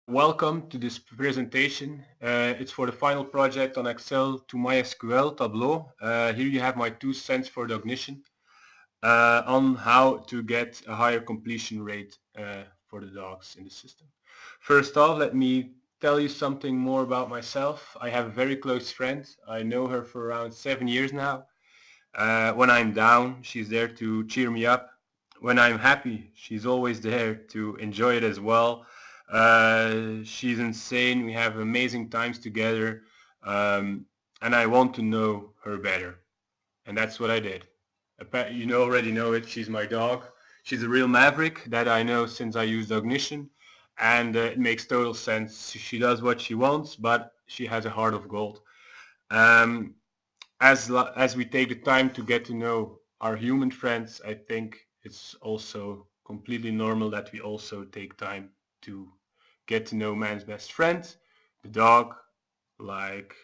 Welcome to this presentation. It's for the final project on Excel to MySQL Tableau. Here you have my 2 cents for dognition on how to get a higher completion rate for the dogs in the system. First off, let me tell you something more about myself. I have a very close friend. I know her for around 7 years now. When I'm down, she's there to cheer me up. When I'm happy, she's always there to enjoy it as well. She's insane. We have amazing times together, and I want to know her better. And that's what I did. You already know it. She's my dog. She's a real maverick that I know since I use dognition, and it makes total sense. She does what she wants, but she has a heart of gold. As we take the time to get to know our human friends, I think it's also completely normal that we also take time to get to know man's best friend, the dog. Like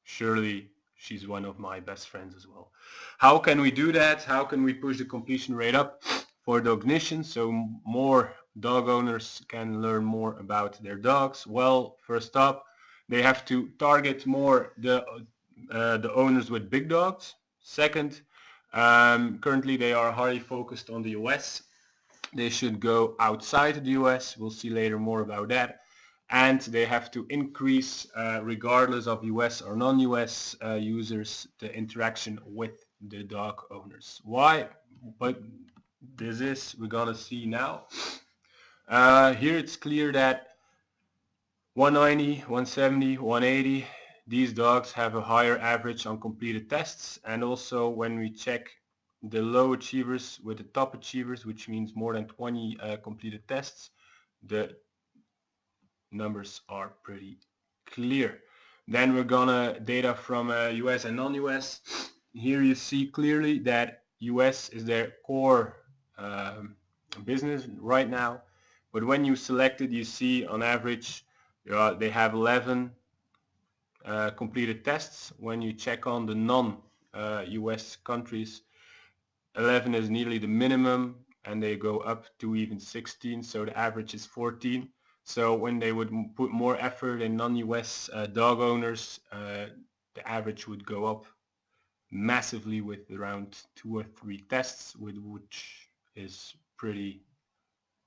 surely she's one of my best friends as well. How can we do that? How can we push the completion rate up for dognition so more dog owners can learn more about their dogs? Well, first up, they have to target more the owners with big dogs. Second, currently they are highly focused on the US. They should go outside the US. We'll see later more about that. And they have to increase, regardless of US or non-US users, the interaction with the dog owners. Why? But we're gonna see now. Here it's clear that 190, 170, 180, these dogs have a higher average on completed tests, and also when we check the low achievers with the top achievers, which means more than 20 completed tests, the numbers are pretty clear. Then we're gonna data from US and non-US. Here you see clearly that US is their core business right now, but when you select it, you see on average they have 11 completed tests. When you check on the non-US countries, 11 is nearly the minimum, and they go up to even 16, so the average is 14. So when they would put more effort in non-US dog owners, the average would go up massively with around 2 or 3 tests, which is pretty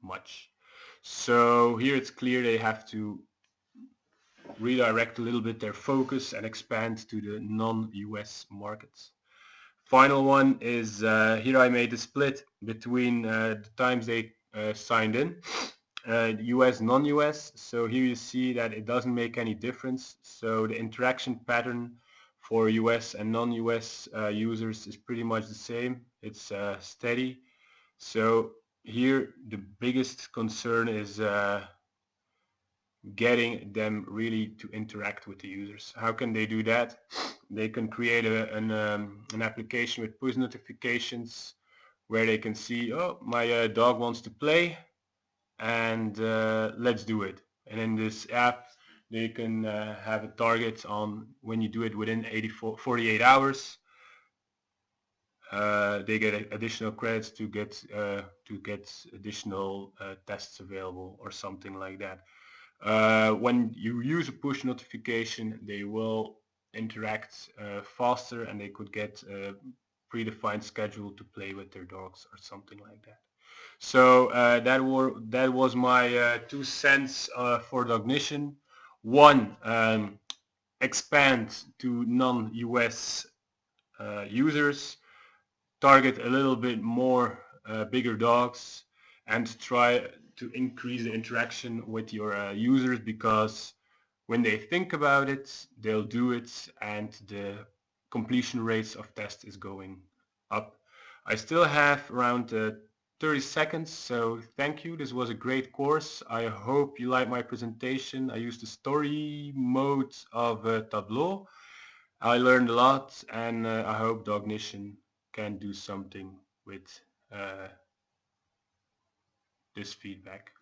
much. So here it's clear they have to redirect a little bit their focus and expand to the non-US markets. Final one is here I made a split between the times they signed in, US, non-US. So here you see that it doesn't make any difference. So the interaction pattern for US and non-US users is pretty much the same. It's steady. So here the biggest concern is getting them really to interact with the users. How can they do that? They can create an application with push notifications where they can see, oh, my dog wants to play, and let's do it. And in this app, they can have a target on when you do it within 48 hours. They get additional credits to get additional tests available or something like that. When you use a push notification, they will interact faster, and they could get a predefined schedule to play with their dogs or something like that. So that was my 2 cents for dognition. One, expand to non-US users, target a little bit more bigger dogs, and try to increase the interaction with your users, because when they think about it, they'll do it, and the completion rates of tests is going up. I still have around 30 seconds, so thank you. This was a great course. I hope you like my presentation. I used the story mode of Tableau. I learned a lot, and I hope dognition can do something with this feedback.